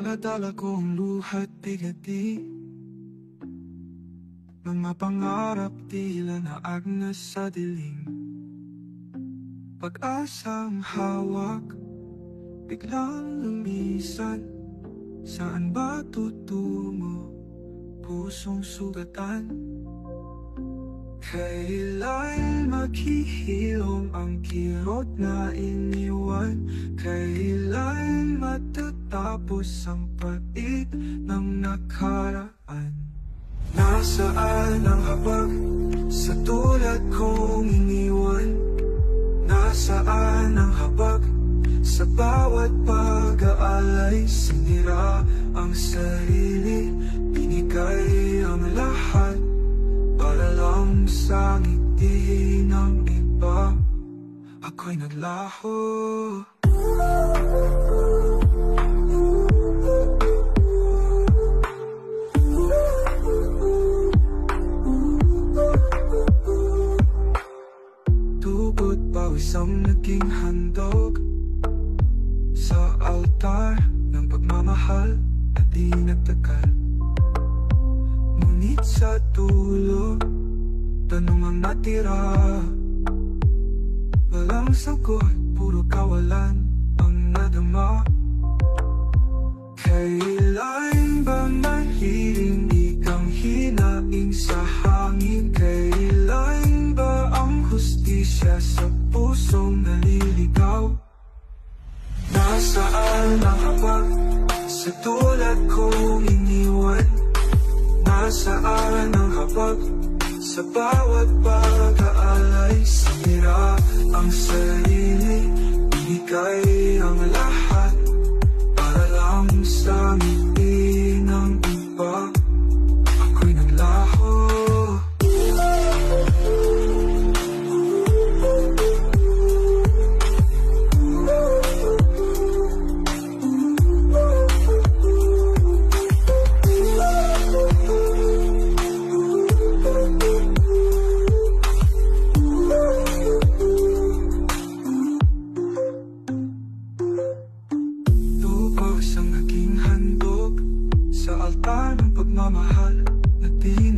Daladala kong luha't bigati, mga pangarap tila naagnas sa dilim. Pag-asang hawak, biglang lumisan. Saan ba tutungo? Pusong sugatan. Kailan maghihilom ang kirot na iniwan? Kailan matatapos ang pait ng nakaraan? Nasaan ang habag sa tulad kong iniwan? Nasaan ang habag sa bawat pag-aalay? Sinira ang sarili, binigay ang lahat para lang sa ngiti ng iba. Ako'y naglaho. Dugot pawis ang naging handog sa altar ng pagmamahal na di nagtagal. Ngunit sa dulo, tanong ang natira. Walang sagot, puro kawalan ang nadama. Kailan ba maririnig ang hinaing sa hangin? Kailan ba ang hustisya sa pusong naliligaw? Nasaan ang habag sa tulad kong iniwan? Nasaan ang habag sa bawat pag-aalay? Sinira ang sarili, binigay ang lahat para lang sa ngiti ng iba. Ako'y naglaho. Sa altar ng pagmamahal na di